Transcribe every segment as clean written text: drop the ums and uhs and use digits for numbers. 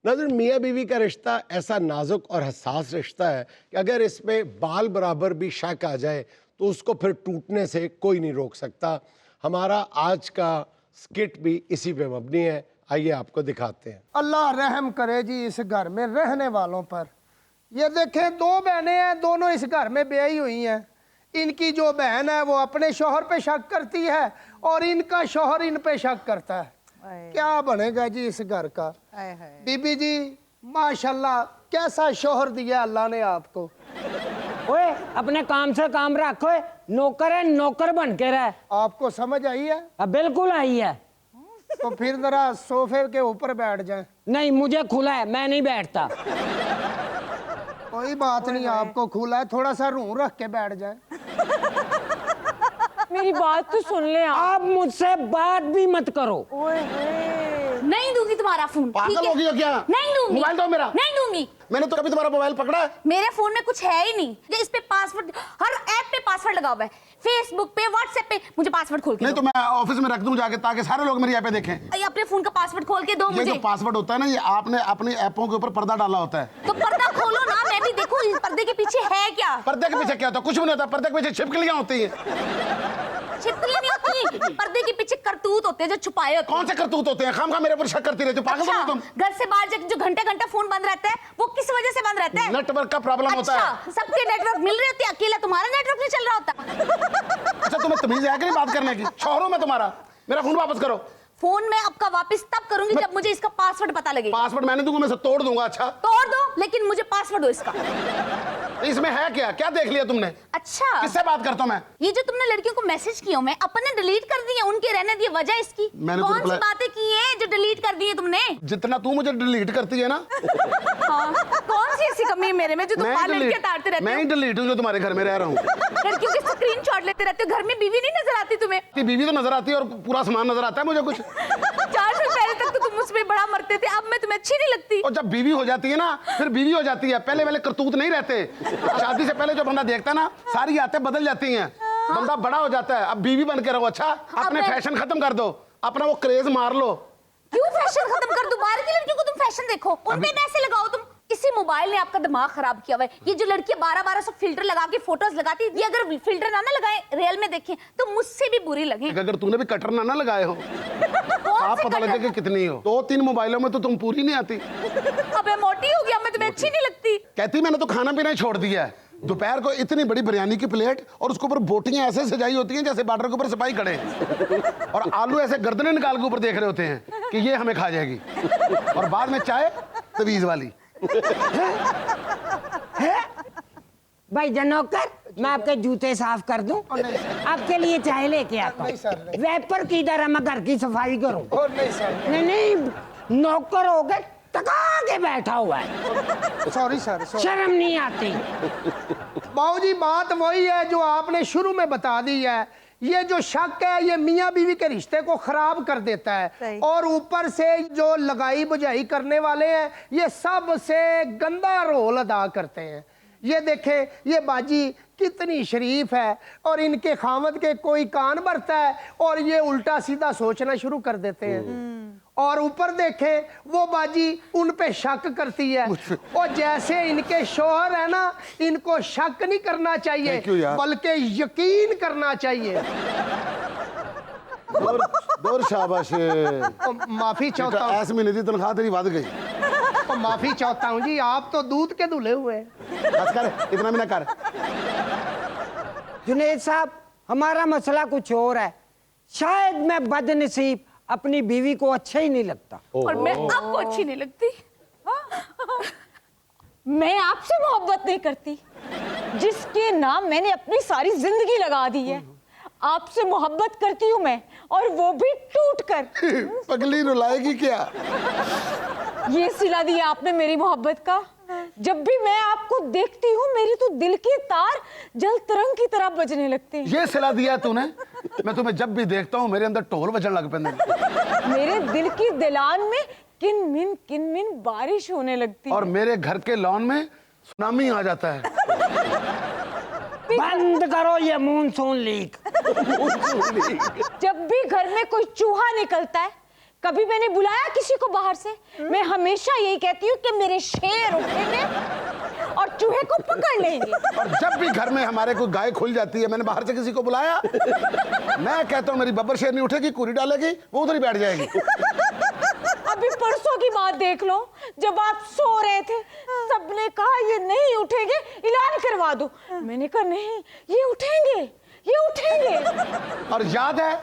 नाज़रीन, मियाँ बीवी का रिश्ता ऐसा नाजुक और हसास रिश्ता है कि अगर इसमें बाल बराबर भी शक आ जाए तो उसको फिर टूटने से कोई नहीं रोक सकता। हमारा आज का स्किट भी इसी पे मबनी है, आइए आपको दिखाते हैं। अल्लाह रहम करे जी इस घर में रहने वालों पर। ये देखें, दो बहनें हैं, दोनों इस घर में ब्याही हुई हैं। इनकी जो बहन है वो अपने शौहर पे शक करती है और इनका शौहर इन पे शक करता है। क्या बनेगा जी इस घर का? बीबी जी माशाल्लाह, कैसा शौहर दिया अल्लाह ने आपको। ओए, अपने काम से काम रखो, नौकर है, नौकर बन के रहे। आपको समझ आई है? बिल्कुल आई है। तो फिर जरा सोफे के ऊपर बैठ जाए। नहीं, मुझे खुला है, मैं नहीं बैठता। कोई बात नहीं, आपको खुला है, थोड़ा सा रूह रख के बैठ जाए। मेरी बात तो सुन ले आप मुझसे बात भी मत करो। नहीं दूंगी तुम्हारा फोन। पागल हो गई हो क्या? नहीं दूंगी। मोबाइल दो मेरा। नहीं दूंगी। मैंने तो कभी तुम्हारा मोबाइल पकड़ा है? मेरे फोन में कुछ है ही नहीं। इस पे पासवर्ड, हर ऐप पे पासवर्ड लगा हुआ है, फेसबुक पे, व्हाट्सएप पे। मुझे पासवर्ड खोल के नहीं तो मैं ऑफिस में रख दूं जाके, ताकि सारे लोग मेरी ऐप पे देखें। ये अपने फोन का पासवर्ड खोल के दो ये मुझे। जो पासवर्ड होता है ना, ये आपने अपनी ऐपों के ऊपर पर्दा डाला होता है। तो पर्दा खोलो ना, मैं भी देखूं इस पर्दे के पीछे है क्या। पर्दे के पीछे क्या होता है? कुछ भी नहीं होता। पर्दे के पीछे छिपकलियां होती हैं। छिपकली नहीं होती, पर्दे के पीछे करतूत होते हैं जो छुपाए होते हैं। कौन से करतूत होते हैं? खामखा मेरे ऊपर शक करती रहती हो। पागल हो तुम। घर से बाहर जो घंटे घंटा फोन बंद रहता है, वो किस वजह से बंद रहता है? नेटवर्क का प्रॉब्लम होता है। सबके नेटवर्क मिल रहे होते हैं, अकेला तुम्हारा नेटवर्क नहीं चल रहा होता। अच्छा, तुम्हें तमीज है कि नहीं बात करने की? शौहरों में तुम्हारा। मेरा फोन वापस करो। फोन में आपका वापस तब करूंगी जब मुझे इसका पासवर्ड पता लगेगा। पासवर्ड मैंने दूंगा, मैं इसे तोड़ दूंगा। अच्छा तोड़ दो, लेकिन मुझे पासवर्ड दो इसका। इसमें है क्या? क्या देख लिया तुमने? अच्छा, किससे बात करता हूं मैं? ये जो तुमने लड़कियों को मैसेज किया, मैं अपने डिलीट कर दिए, उनके रहने दिए। वजह इसकी मैंने तो कौन सी बातें की हैं जो डिलीट कर दिए तुमने? जितना तू मुझे डिलीट करती है ना, हाँ, कौन सी ऐसी कमी है मेरे में जो तुम बाहर लड़कियां ताड़ते रहते हो? मैं ही डिलीट हूं जो तुम्हारे घर में रह रहा हूं। लड़कियों के स्क्रीनशॉट लेते रहते हो। घर में बीवी नहीं नजर आती तुम्हें? बीवी तो नजर आती है और पूरा सामान नजर आता है मुझे कुछ। 4 साल पहले तक तो तुम मुझ बड़ा मरते थे, अब मैं तुम्हें अच्छी नहीं लगती। और जब बीवी हो जाती है ना, फिर बीवी हो जाती है। पहले वाले करतूत नहीं रहते। शादी से पहले जो बंदा देखता है ना, सारी आदतें बदल जाती हैं। बंदा बड़ा हो जाता है। अब बीवी बन के रहो। अच्छा, अपने फैशन खत्म कर दो, अपना वो क्रेज मार लो। क्यों फैशन खत्म कर दो? बाहर की लड़कियों को तुम फैशन देखो, उन पे पैसे लगाओ तुम। इसी मोबाइल ने आपका दिमाग खराब किया हुआ है। ये जो लड़कियां 1200 फिल्टर लगा के फोटोज लगाती है, ये अगर फिल्टर ना लगाए, रियल में देखें तो मुझसे भी बुरी लगे। अगर तूने भी कटर ना लगाए हो, आप पता लगे कि कितनी हो। 2-3 मोबाइलों में तो तुम पूरी नहीं आती। अबे मोटी हो गया, मैं तुम्हें अच्छी नहीं लगती। कहती मैंने तो खाना पीना ही छोड़ दिया है। दोपहर को इतनी बड़ी बिरयानी की प्लेट और उसके ऊपर बोटियां ऐसे सजाई होती हैं जैसे बॉर्डर के ऊपर सिपाही खड़े हैं, और आलू ऐसे गर्दनें निकाल के ऊपर देख रहे होते हैं कि ये हमें खा जाएगी, और बाद में चाय तवीज वाली। भाई जनौकर, मैं आपके जूते साफ कर दूं? आपके लिए चाय लेके आता हूं। वेपर किधर है? मैं घर की सफाई करूं। नहीं नहीं, नौकर हो गए, टका के बैठा हुआ है। सॉरी सर, शर्म नहीं आती? बाबूजी बात वही है जो आपने शुरू में बता दी है। ये जो शक है, ये मियाँ बीवी के रिश्ते को खराब कर देता है। और ऊपर से जो लगाई बुझाई करने वाले हैं, ये सबसे गंदा रोल अदा करते हैं। ये देखें, ये बाजी कितनी शरीफ है, और इनके खामद के कोई कान भरता है और ये उल्टा सीधा सोचना शुरू कर देते हैं। और ऊपर देखें, वो बाजी उन पे शक करती है। और जैसे इनके शौहर है ना, इनको शक नहीं करना चाहिए बल्कि यकीन करना चाहिए। दूर शाबाश। माफी चाहता हूँ, ऐसे महीने की तनख्वाह तेरी बढ़ गई। माफी चाहता हूँ जी, आप तो दूध के धुले हुए। बस कर, इतना भी ना कर। जुनेद साहब, हमारा मसला कुछ और है। शायद मैं बदनसीब, अपनी बीवी को अच्छा ही नहीं लगता। और मैं आपको अच्छी नहीं लगती। मैं आपसे मोहब्बत नहीं करती, जिसके नाम मैंने अपनी सारी जिंदगी लगा दी है। आपसे मोहब्बत करती हूँ मैं, और वो भी टूट कर। पगली रुलाएगी क्या? ये सिला दिया आपने मेरी मोहब्बत का। जब भी मैं आपको देखती हूँ, मेरी तो दिल के तार जल तरंग की तरह बजने लगते हैं। ये सिला दिया तूने? मैं तुम्हें जब भी देखता हूँ मेरे अंदर ढोल बजने लग पैंदे। मेरे दिल की दिलान में किन-मिन बारिश होने लगती है। और मेरे घर के लॉन में सुनामी आ जाता है। बंद करो ये मानसून लीक। जब भी घर में कोई चूहा निकलता है, कभी मैंने बुलाया किसी को बाहर से? मैं हमेशा यही कहती हूँ कि मेरे शेर उठेंगे और चूहे को पकड़ लेंगे। और जब भी घर में हमारे कोई गाय खुल जाती है, मैंने बाहर से किसी को बुलाया? मैं कहता हूँ मेरी बब्बर शेर नहीं उठेगी, कुरी डालेगी, वो उधर ही बैठ जाएगी। अभी परसों की बात देख लो, जब आप सो रहे थे सबने कहा ये नहीं उठेंगे, इलाज करवा दो। मैंने कहा नहीं, ये उठेंगे, ये उठेंगे। और याद है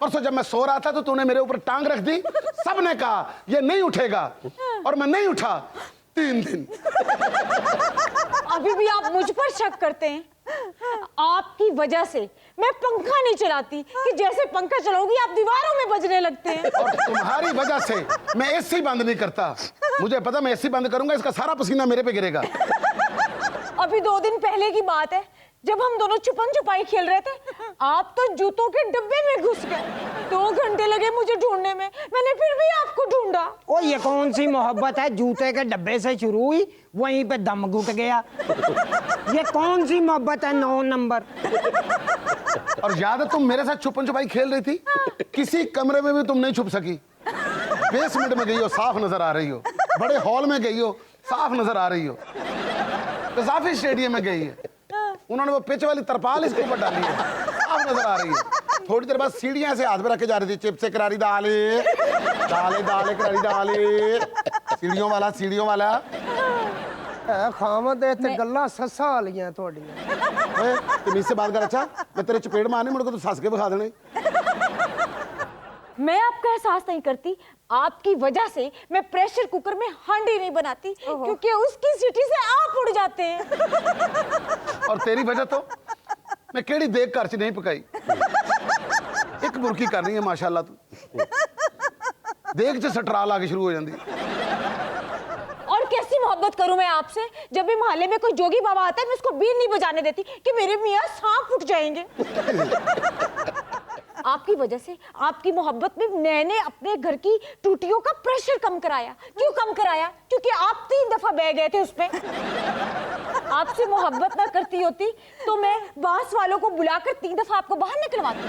परसों जब मैं सो रहा था तो तूने मेरे ऊपर टांग रख दी, सबने कहा ये नहीं उठेगा, और मैं नहीं उठा 3 दिन। अभी भी आप मुझ पर शक करते हैं? आपकी वजह से मैं पंखा नहीं चलाती कि जैसे पंखा चलाऊंगी आप दीवारों में बजने लगते हैं। और तुम्हारी वजह से मैं एसी बंद नहीं करता। मुझे पता मैं एसी बंद करूंगा इसका सारा पसीना मेरे पे गिरेगा। अभी 2 दिन पहले की बात है, जब हम दोनों छुपन छुपाई खेल रहे थे, आप तो जूतों के डब्बे में घुस गए। 2 घंटे लगे मुझे ढूंढने में, मैंने फिर भी आपको ढूंढा। ओ ये कौन सी मोहब्बत है, जूते के डब्बे से शुरू हुई वहीं पे दम घुट गया। ये कौन सी मोहब्बत है 9 नंबर। और याद है तुम मेरे साथ छुपन छुपाई खेल रही थी, किसी कमरे में भी तुम नहीं छुप सकी। बेसमेंट में गई हो, साफ नजर आ रही हो। बड़े हॉल में गई हो, साफ नजर आ रही हो। कसाफी स्टेडियम में गई है, उन्होंने वो पिच वाली तरपाल इसके ऊपर डाली है, साफ नजर आ रही है। थोड़ी देर बाद सीढ़ियां से हाथ में रख के जा रही थी, चिप्स से करारी दाले दाले दाले करारी दाले, सीढ़ियों वाला। खामद ते गल्ला सस्सा वालियां थोड़ियां। ओए तमीज से बात कर। अच्छा मैं तेरे चपेड़ मारने मुड़ को तो सस के बखा देने। मैं आपका एहसास नहीं करती, आपकी वजह से मैं प्रेशर कुकर में हांडी नहीं बनाती, क्योंकि उसकी सीटी से आप उड़ जाते हैं। और तेरी वजह तो मैं केड़ी देख घर च नहीं पकाई। एक बुरकी कर रही है माशाल्लाह तू, देख च सटराल आके शुरू हो जाती। और कैसी मोहब्बत करूं मैं आपसे, जब भी मोहल्ले में कोई जोगी बाबा आता है मैं उसको बीन नहीं बजाने देती कि मेरे मियाँ सांप उठ जाएंगे। आपकी वजह से, आपकी मोहब्बत में मैंने अपने घर की टूटियों का प्रेशर कम कराया। क्यों कम कराया? क्योंकि आप 3 दफा बह गए थे उसपे। आपसे मोहब्बत ना करती होती तो मैं बांस वालों को बुलाकर 3 दफा आपको बाहर निकलवाती।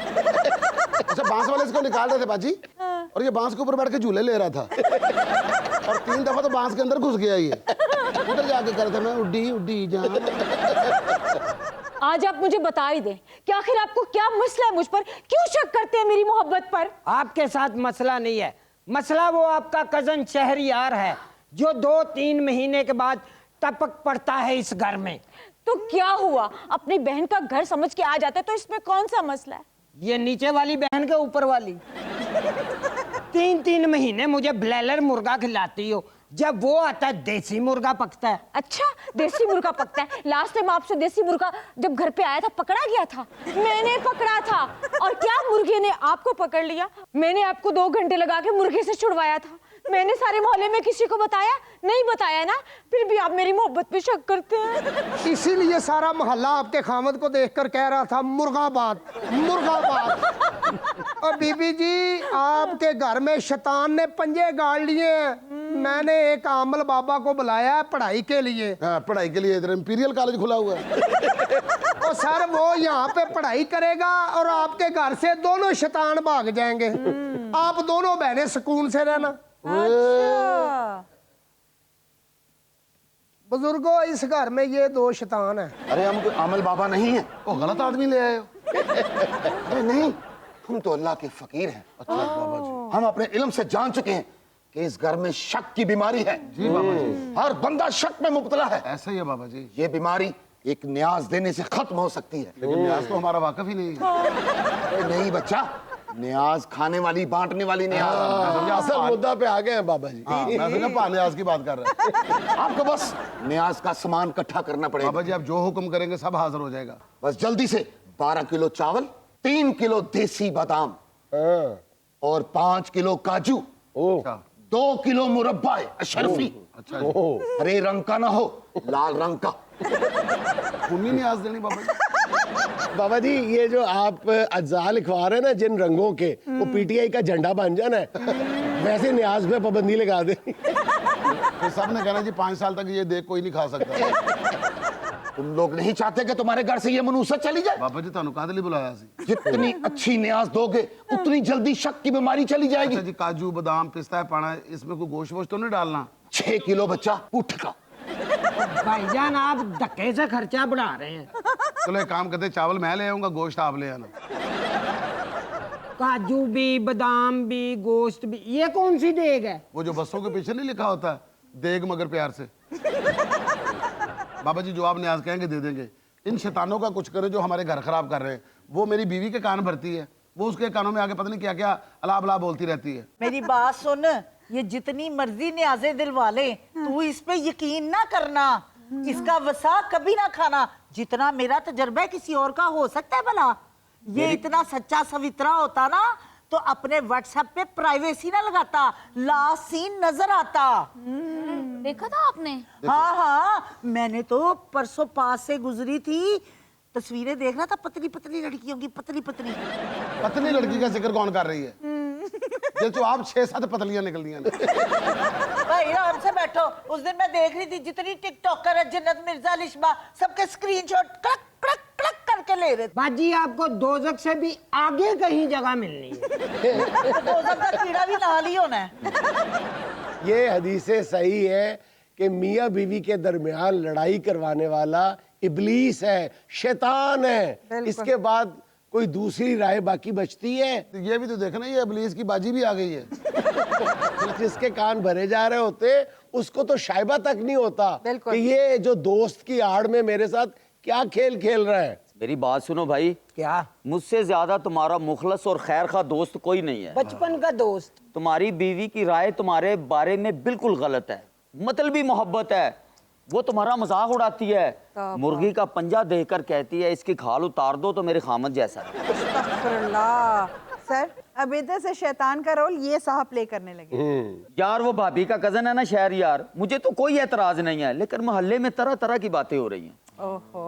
अच्छा बांस वाले इसको निकाल रहे थे बाजी, और ये बांस के ऊपर बैठ के झूले ले रहा था, और 3 दफा तो बांस के अंदर घुस गया ये। उधर जाके कर रहे थे मैं उड्डी उड्डी जा। आज आप मुझे बता ही दें कि आखिर आपको क्या मसला है मुझ पर, क्यों शक करते हैं मेरी मोहब्बत पर? आपके साथ मसला नहीं है, मसला वो आपका कजन शहरयार है जो 2-3 महीने के बाद टपक पड़ता है इस घर में। तो क्या हुआ, अपनी बहन का घर समझ के आ जाता है तो इसमें कौन सा मसला है? ये नीचे वाली बहन के ऊपर वाली 3-3 महीने मुझे ब्लैलर मुर्गा खिलाती हो, जब वो आता है देसी मुर्गा पकता है। अच्छा देसी मुर्गा पकता है? लास्ट टाइम आपसे देसी मुर्गा जब घर पे आया था पकड़ा गया था, मैंने पकड़ा था। और क्या मुर्गे ने आपको पकड़ लिया? मैंने आपको 2 घंटे लगा के मुर्गे से छुड़वाया था। मैंने सारे मोहल्ले में किसी को बताया नहीं? बताया ना, फिर भी आप मेरी मोहब्बत पे शक करते हैं। इसीलिए सारा मोहल्ला आपके खामद को देखकर कह रहा था मुर्गाबाद मुर्गाबाद। और बीबी जी आपके घर में शैतान ने पंजे गाड़ लिए हैं। मैंने एक आमल बाबा को बुलाया है पढ़ाई के लिए। हाँ, पढ़ाई के लिए इधर इंपीरियल कॉलेज खुला हुआ है। और सर वो यहाँ पे पढ़ाई करेगा और आपके घर से दोनों शैतान भाग जाएंगे। आप दोनों बहनें सुकून से रहना। अच्छा। बुजुर्गों इस घर में ये 2 शैतान हैं। अरे हम कोई आमल बाबा नहीं है, वो गलत आदमी ले आए हो। अरे नहीं, तुम तो अल्लाह के फकीर हैं। अच्छा बाबा जी, हम अपने इल्म से जान चुके हैं कि इस घर में शक की बीमारी है। जी बाबा जी, हर बंदा शक में मुब्तला है। ऐसा ही है बाबा जी। ये बीमारी एक न्याज देने से खत्म हो सकती है, लेकिन न्याज तो हमारा वाकफ ही नहीं है। नहीं बच्चा, न्याज खाने वाली बांटने वाली न्याज। असल मुद्दा पे आ गए हैं बाबा जी। हाँ, मैं तो न्याज की बात कर रहा हूँ। आपको बस न्याज का सामान इकट्ठा करना पड़ेगा। बाबा जी आप जो हुक्म करेंगे सब हाजिर हो जाएगा। बस जल्दी से 12 किलो चावल, 3 किलो देसी बादाम और 5 किलो काजू, 2 किलो मुरब्बा अशरफी। अच्छा हरे रंग का ना हो, लाल रंग का। खूनी न्याज देनी बाबा जी। बाबा जी ये जो आप अज्जा लिखवा रहे हैं ना जिन रंगों के, वो पीटीआई का झंडा बन जाना है। वैसे न्याज पे पाबंदी लगा दे। तो सब ने कहना जी 5 साल तक ये देख कोई नहीं खा सकता। तुम लोग नहीं चाहते कि तुम्हारे घर से ये मनूसत चली जाए? बाबा जी ਤੁਹਾਨੂੰ ਕਾਹਦੇ ਲਈ ਬੁਲਾਇਆ ਸੀ? जितनी अच्छी न्याज दोगे उतनी जल्दी शक की बीमारी चली जाएगी। अच्छा जी, काजू बादाम पिस्ता पाना, इसमें कोई गोश्त वोश्त तो नहीं डालना? 6 किलो बच्चा उठ का। भाईजान आप धक्के से खर्चा बढ़ा रहे हैं। चलो एक काम करते, चावल मैं ले आऊंगा, गोश्त आप ले आना। काजू भी, बादाम भी, गोश्त भी, ये कौन सी देग है? वो जो बसों के पीछे नहीं लिखा होता देग मगर प्यार से। बाबा जी जो आप न्याज कहेंगे दे देंगे। इन शैतानों का कुछ करे जो हमारे घर खराब कर रहे हैं। वो मेरी बीवी के कान भरती है, वो उसके कानों में आके पता नहीं क्या क्या अला बला बोलती रहती है। मेरी बात सुन, ये जितनी मर्जी न्याज़े दिलवा ले, तू इस पे यकीन ना करना, इसका वसा कभी ना खाना। जितना मेरा तजर्बा है किसी और का हो सकता है भला? ये इतना सच्चा सवित्रा होता ना तो अपने व्हाट्सएप पे प्राइवेसी ना लगाता, लास्ट सीन नजर आता। देखा था आपने? हाँ हाँ, मैंने तो परसों पास से गुजरी थी, तस्वीरें देख रहा था, पतली पतली लड़कियों की, पतली पतली। पतली लड़की का जिक्र कौन कर रही है? ये तो आप 6-7 पतलियां निकल दी हैं। भाई आराम से बैठो। उस दिन मैं देख रही थी जितनी टिकटॉकर है, जन्नत मिर्जा, लिशबा, सबके स्क्रीनशॉट क्लक क्लक क्लक करके ले रहे थे। बाजी आपको दोजक से भी आगे कहीं जगह मिलनी है। दोजख का कीड़ा भी नहा ली होना है। ये हदीसे सही है कि मियाँ बीवी के दरमियान लड़ाई करवाने वाला इब्लीस है, शैतान है। इसके बाद कोई दूसरी राय बाकी बचती है? ये भी तो देखना, ये इब्लीस की बाजी भी आ गई है। जिसके कान भरे जा रहे होते उसको तो शायबा तक नहीं होता कि ये जो दोस्त की आड़ में मेरे साथ क्या खेल खेल रहा है। मेरी बात सुनो भाई, क्या? मुझसे ज्यादा तुम्हारा मुखलस और खैर खा दोस्त कोई नहीं है। बचपन का दोस्त। तुम्हारी बीवी की राय तुम्हारे बारे में बिल्कुल गलत है, मतलबी मोहब्बत है। वो तुम्हारा मजाक उड़ाती है, मुर्गी का पंजा देकर कहती है इसकी खाल उतार दो तो मेरे खामद जैसा है। अस्तगफुरुल्लाह। सर अब इधर से शैतान का रोल ये साहब प्ले करने लगे। यार वो भाभी का कजन है ना शहर यार, मुझे तो कोई एतराज नहीं है, लेकिन मोहल्ले में तरह तरह की बातें हो रही हैं। ओहो,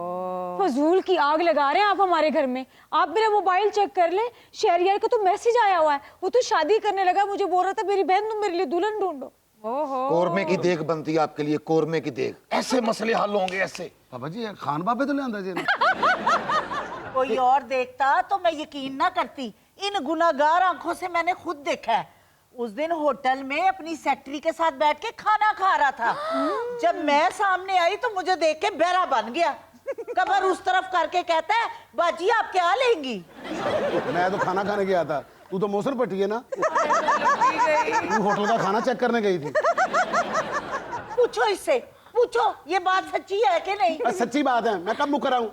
फजूल की आग लगा रहे हैं आप हमारे घर में। आप मेरा मोबाइल चेक कर ले, शहरियार का तो मैसेज आया हुआ है। वो तो शादी करने लगा, मुझे बोल रहा था मेरी बहन तुम मेरे लिए दुल्हन ढूंढो। ओहो, कोरमे की देग बनती है आपके लिए, कोरमे की देग। ऐसे मसले हल होंगे ऐसे। बाबा जी खान बाबे तो ले आंदा जी ने। कोई और देखता तो मैं यकीन ना करती। इन गुनाहगार आंखों से मैंने खुद देखा है। उस दिन होटल में अपनी सेक्रेटरी के साथ बैठ के खाना खा रहा था। जब मैं सामने आई तो मुझे देख के बहरा बन गया। कबर उस तरफ करके कहता है बाजी आप क्या लेंगी? मैं तो खाना खाने गया था, तू तो मौसम पटी है ना। तू होटल का खाना चेक करने गई थी। पूछो इससे, पूछो ये बात सच्ची है कि नहीं? सच्ची बात है, मैं कब मुकर हूँ।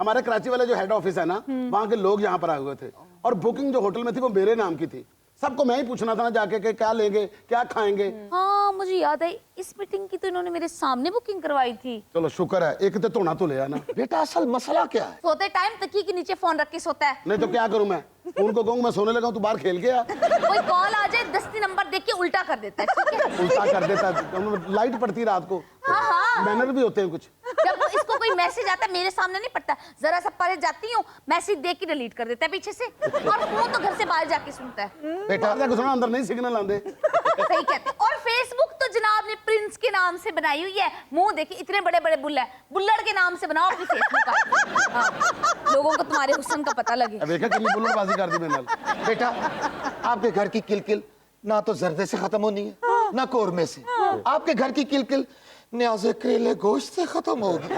हमारे कराची वाले जो हेड ऑफिस है ना, वहाँ के लोग यहाँ पर आए हुए थे और बुकिंग जो होटल में थी वो मेरे नाम की थी। सबको मैं ही पूछना था ना जाके कि क्या लेंगे, क्या खाएंगे। हाँ मुझे याद है, इस मीटिंग की तो इन्होंने मेरे सामने बुकिंग करवाई थी। चलो शुक्र है, एक तो धोना तो ले आना। बेटा असल मसला क्या है? सोते टाइम तकिए के नीचे फोन रख के सोता है। नहीं तो क्या करूं मैं? उनको कहूँ मैं सोने लगा हूं, तू बाहर खेल के आ। कोई कॉल आ जाए 10 नंबर देख के उल्टा कर देता है, ठीक है? उल्टा कर देता है। लाइट पड़ती रात को। हाँ हाँ। मैनर भी होते हैं कुछ। जब इसको कोई मैसेज आता है मेरे सामने नहीं पड़ता, जरा सा परे जाती हूँ, मैसेज देख के डिलीट कर देता है पीछे से, और फोन तो घर से बाहर जाके सुनता है। बेटा जाके सुना, अंदर नहीं सिग्नल आंदे। सही कहते हैं। और फेसबुक तो जनाब ने प्रिंस के नाम से बनाई हुई है। मुंह देखिए इतने बड़े बड़े बुल्ला है, बुल्लड़ के नाम से बनाओ अपनी फेसबुक का। हाँ, लोगों को तुम्हारे हुस्न का पता लगे। देखा कितनी बुल्लड़बाजी कर दी मेरे नाल। बेटा आपके घर की किलकिल ना तो जर्दे से खत्म होनी है ना कोरमे से। आपके घर की किलकिल न्याज़े करेले गोश्त से खत्म होगी।